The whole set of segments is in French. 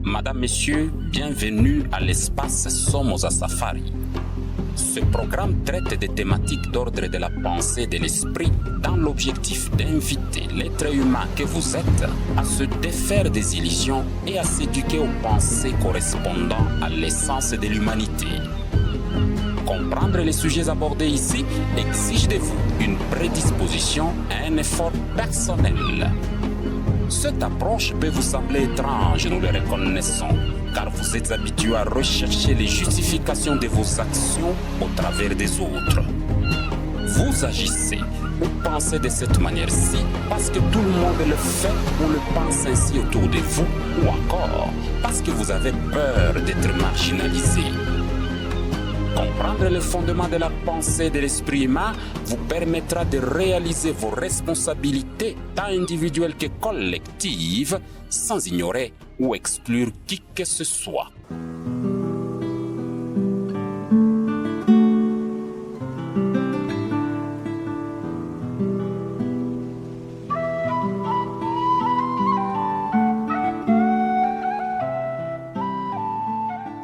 Madame, Messieurs, bienvenue à l'espace Somoza Safari. Ce programme traite des thématiques d'ordre de la pensée et de l'esprit dans l'objectif d'inviter l'être humain que vous êtes à se défaire des illusions et à s'éduquer aux pensées correspondant à l'essence de l'humanité. Comprendre les sujets abordés ici exige de vous une prédisposition et un effort personnel. Cette approche peut vous sembler étrange, nous le reconnaissons, car vous êtes habitué à rechercher les justifications de vos actions au travers des autres. Vous agissez ou pensez de cette manière-ci parce que tout le monde le fait ou le pense ainsi autour de vous, ou encore parce que vous avez peur d'être marginalisé. Comprendre le fondement de la pensée et de l'esprit humain vous permettra de réaliser vos responsabilités tant individuelles que collectives sans ignorer ou exclure qui que ce soit.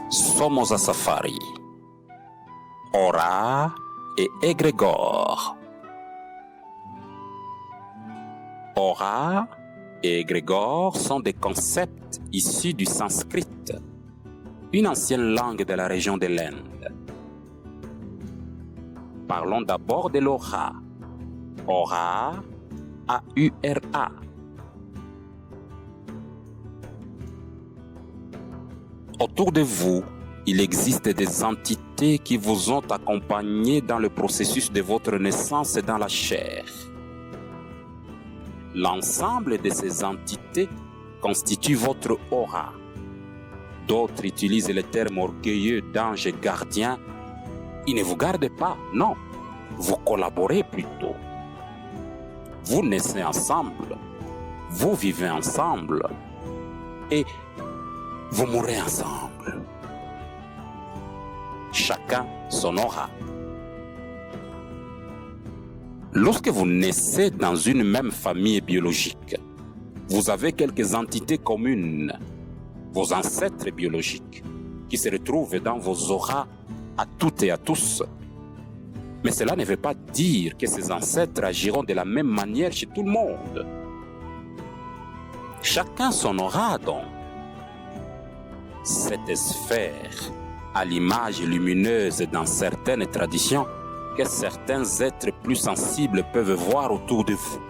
Somoza Safari. Aura et égrégore. Aura et égrégore sont des concepts issus du sanskrit, une ancienne langue de la région de l'Inde. Parlons d'abord de l'aura. Aura, A-U-R-A. Autour de vous, il existe des entités qui vous ont accompagné dans le processus de votre naissance dans la chair. L'ensemble de ces entités constitue votre aura. D'autres utilisent le terme orgueilleux d'ange gardien. Ils ne vous gardent pas, non. Vous collaborez plutôt. Vous naissez ensemble. Vous vivez ensemble. Et vous mourrez ensemble. Chacun son aura. Lorsque vous naissez dans une même famille biologique, vous avez quelques entités communes, vos ancêtres biologiques, qui se retrouvent dans vos auras à toutes et à tous. Mais cela ne veut pas dire que ces ancêtres agiront de la même manière chez tout le monde. Chacun son aura donc. Cette sphère, à l'image lumineuse dans certaines traditions que certains êtres plus sensibles peuvent voir autour de vous.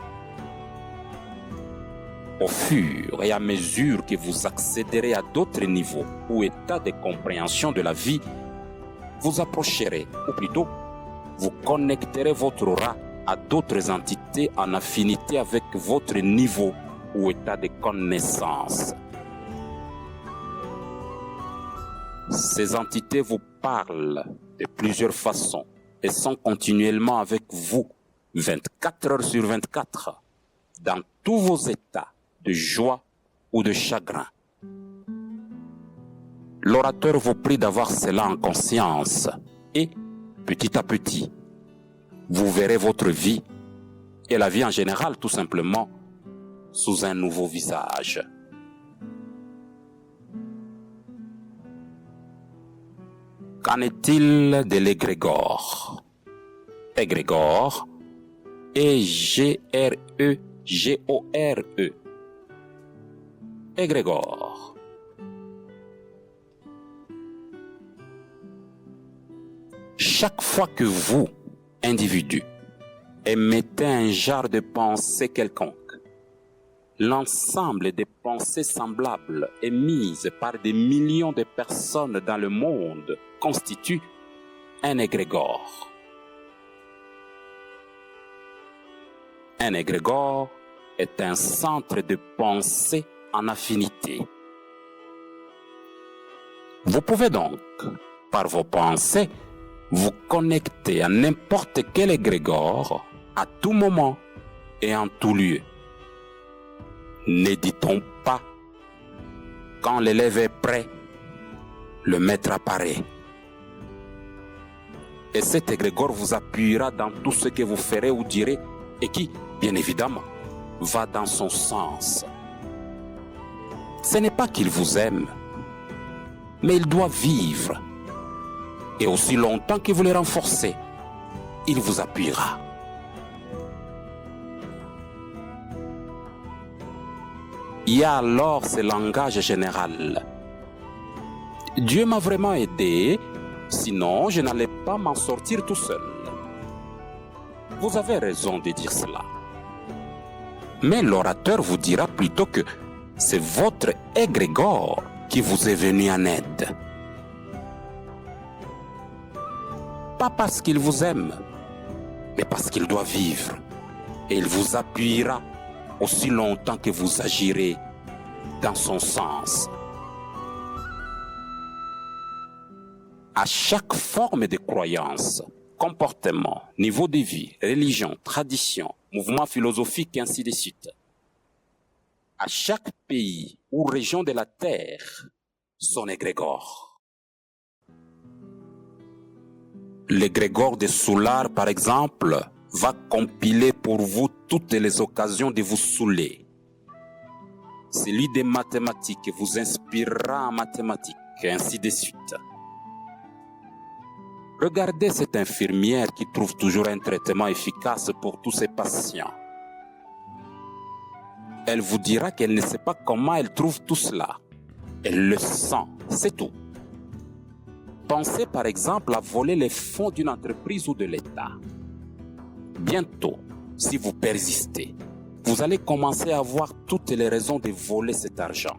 Au fur et à mesure que vous accéderez à d'autres niveaux ou états de compréhension de la vie, vous approcherez, ou plutôt, vous connecterez votre aura à d'autres entités en affinité avec votre niveau ou état de connaissance. Ces entités vous parlent de plusieurs façons et sont continuellement avec vous 24 heures sur 24 dans tous vos états de joie ou de chagrin. L'orateur vous prie d'avoir cela en conscience et, petit à petit, vous verrez votre vie et la vie en général tout simplement sous un nouveau visage. Qu'en est-il de l'égrégore? Égrégore, E-G-R-E-G-O-R-E. Égrégore. Chaque fois que vous, individu, émettez un genre de pensée quelconque, l'ensemble des pensées semblables émises par des millions de personnes dans le monde constitue un égrégore. Un égrégore est un centre de pensée en affinité. Vous pouvez donc, par vos pensées, vous connecter à n'importe quel égrégore, à tout moment et en tout lieu. Ne dit-on pas, quand l'élève est prêt, le maître apparaît. Et cet égrégore vous appuiera dans tout ce que vous ferez ou direz et qui, bien évidemment, va dans son sens. Ce n'est pas qu'il vous aime, mais il doit vivre. Et aussi longtemps que vous le renforcez, il vous appuiera. Il y a alors ce langage général. Dieu m'a vraiment aidé, sinon je n'allais pas m'en sortir tout seul. Vous avez raison de dire cela. Mais l'orateur vous dira plutôt que c'est votre égrégore qui vous est venu en aide. Pas parce qu'il vous aime, mais parce qu'il doit vivre. Et il vous appuiera aussi longtemps que vous agirez dans son sens. À chaque forme de croyance, comportement, niveau de vie, religion, tradition, mouvement philosophique et ainsi de suite, à chaque pays ou région de la Terre, son égrégore. L'égrégore de Soulard, par exemple, va compiler pour vous toutes les occasions de vous saouler. Celui des mathématiques vous inspirera en mathématiques, et ainsi de suite. Regardez cette infirmière qui trouve toujours un traitement efficace pour tous ses patients. Elle vous dira qu'elle ne sait pas comment elle trouve tout cela. Elle le sent, c'est tout. Pensez par exemple à voler les fonds d'une entreprise ou de l'État. Bientôt, si vous persistez, vous allez commencer à avoir toutes les raisons de voler cet argent.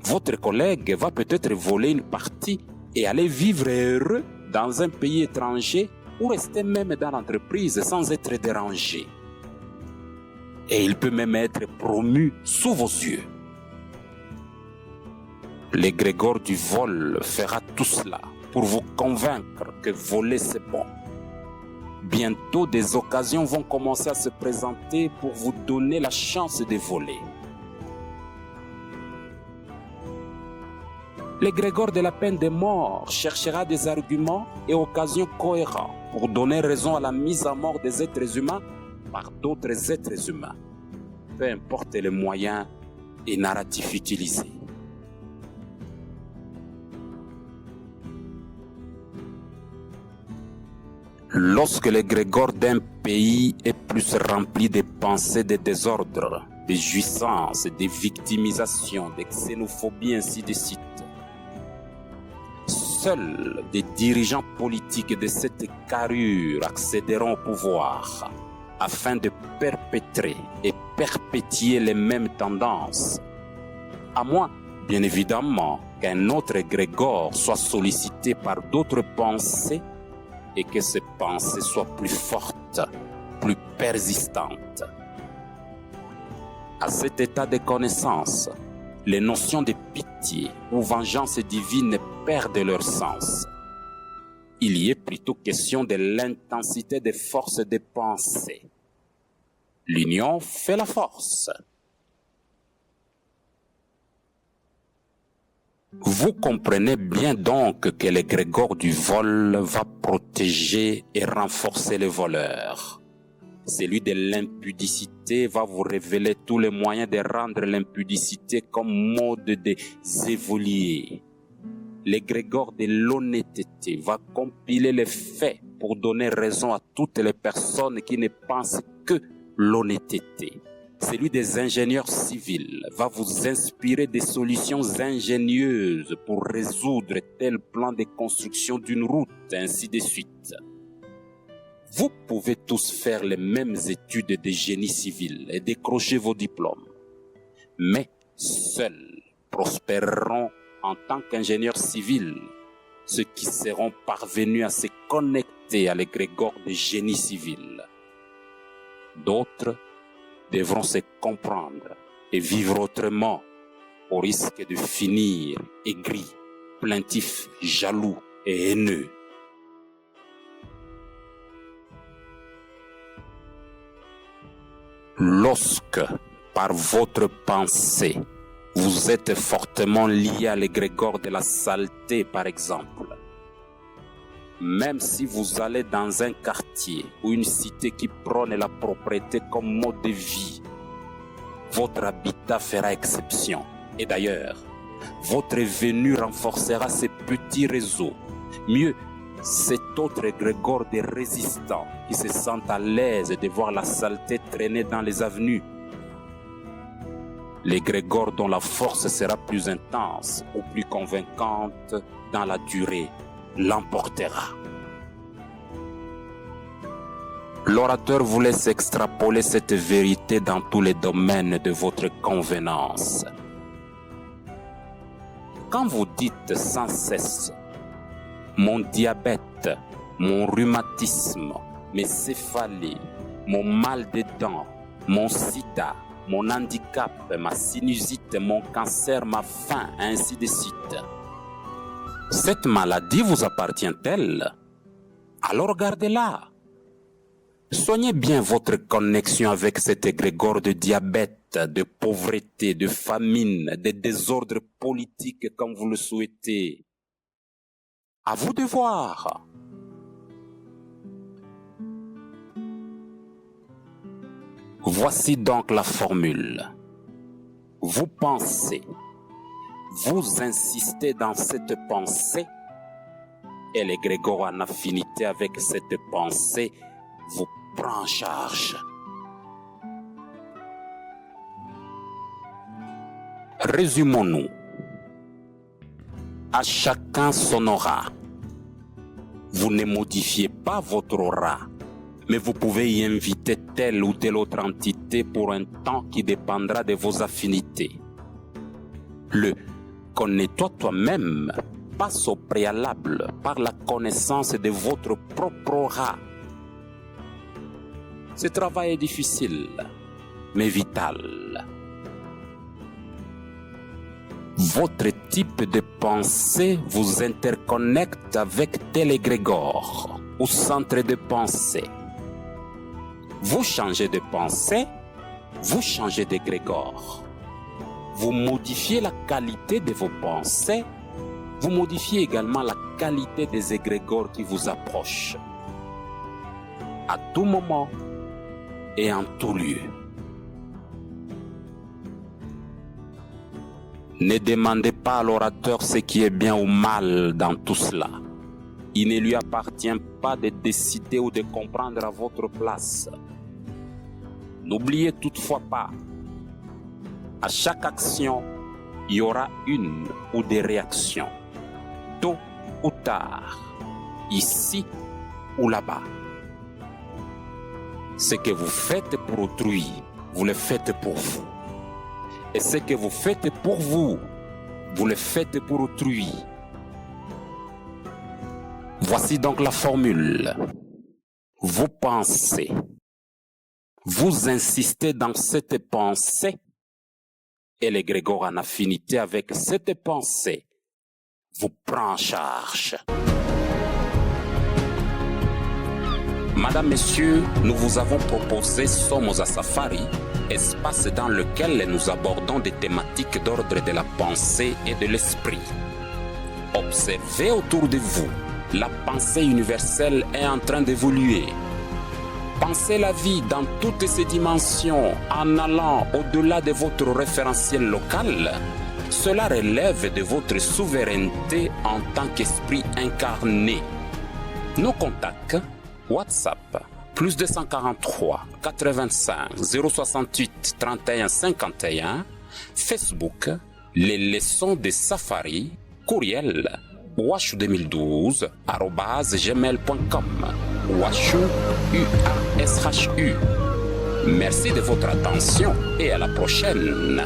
Votre collègue va peut-être voler une partie et aller vivre heureux dans un pays étranger ou rester même dans l'entreprise sans être dérangé. Et il peut même être promu sous vos yeux. L'égrégore du vol fera tout cela pour vous convaincre que voler c'est bon. Bientôt, des occasions vont commencer à se présenter pour vous donner la chance de voler. L'égrégore de la peine de mort cherchera des arguments et occasions cohérents pour donner raison à la mise à mort des êtres humains par d'autres êtres humains, peu importe les moyens et narratifs utilisés. Lorsque l'égrégore d'un pays est plus rempli de pensées de désordre, de jouissance, de victimisation, de xénophobie, ainsi de suite, seuls des dirigeants politiques de cette carrure accéderont au pouvoir afin de perpétrer et perpétuer les mêmes tendances. À moins, bien évidemment, qu'un autre égrégore soit sollicité par d'autres pensées et que ces pensées soient plus fortes, plus persistantes. À cet état de connaissance, les notions de pitié ou vengeance divine perdent leur sens. Il y est plutôt question de l'intensité des forces de pensée. L'union fait la force. Vous comprenez bien donc que l'égrégore du vol va protéger et renforcer les voleurs. Celui de l'impudicité va vous révéler tous les moyens de rendre l'impudicité comme mode de évoluer. L'égrégore de l'honnêteté va compiler les faits pour donner raison à toutes les personnes qui ne pensent que l'honnêteté. Celui des ingénieurs civils va vous inspirer des solutions ingénieuses pour résoudre tel plan de construction d'une route, ainsi de suite. Vous pouvez tous faire les mêmes études de génie civil et décrocher vos diplômes. Mais seuls prospéreront en tant qu'ingénieurs civils ceux qui seront parvenus à se connecter à l'égrégore de génie civil. D'autres devront se comprendre et vivre autrement au risque de finir aigris, plaintifs, jaloux et haineux. Lorsque, par votre pensée, vous êtes fortement lié à l'égrégore de la saleté, par exemple, même si vous allez dans un quartier ou une cité qui prône la propreté comme mode de vie, votre habitat fera exception. Et d'ailleurs, votre venue renforcera ces petits réseaux. Mieux, cet autre égrégore des résistants qui se sentent à l'aise de voir la saleté traîner dans les avenues. L'égrégore dont la force sera plus intense ou plus convaincante dans la durée l'emportera. L'orateur vous laisse extrapoler cette vérité dans tous les domaines de votre convenance. Quand vous dites sans cesse « mon diabète, mon rhumatisme, mes céphalées, mon mal des dents, mon sida, mon handicap, ma sinusite, mon cancer, ma faim, ainsi de suite. » Cette maladie vous appartient-elle? Alors gardez-la. Soignez bien votre connexion avec cet égrégore de diabète, de pauvreté, de famine, de désordre politique comme vous le souhaitez. À vous de voir. Voici donc la formule. Vous pensez, vous insistez dans cette pensée, et l'égrégore en affinité avec cette pensée vous prend en charge. Résumons-nous. À chacun son aura. Vous ne modifiez pas votre aura, mais vous pouvez y inviter telle ou telle autre entité pour un temps qui dépendra de vos affinités. Le « connais-toi toi-même » passe au préalable par la connaissance de votre propre aura. Ce travail est difficile, mais vital. Votre type de pensée vous interconnecte avec tel égrégore ou centre de pensée. Vous changez de pensée, vous changez d'égrégore. Vous modifiez la qualité de vos pensées, vous modifiez également la qualité des égrégores qui vous approchent. À tout moment et en tout lieu. Ne demandez pas à l'orateur ce qui est bien ou mal dans tout cela. Il ne lui appartient pas de décider ou de comprendre à votre place. N'oubliez toutefois pas, à chaque action, il y aura une ou des réactions, tôt ou tard, ici ou là-bas. Ce que vous faites pour autrui, vous le faites pour vous. Et ce que vous faites pour vous, vous le faites pour autrui. Voici donc la formule. Vous pensez. Vous insistez dans cette pensée et l'égrégore en affinité avec cette pensée vous prend en charge. Madame, Messieurs, nous vous avons proposé Somos à Safari, espace dans lequel nous abordons des thématiques d'ordre de la pensée et de l'esprit. Observez autour de vous, la pensée universelle est en train d'évoluer. Pensez la vie dans toutes ses dimensions en allant au-delà de votre référentiel local. Cela relève de votre souveraineté en tant qu'esprit incarné. Nos contacts WhatsApp plus 243 85 068 31 51, Facebook les leçons de Safari, courriel washu2012@gmail.com. Washu UASHU. Merci de votre attention et à la prochaine.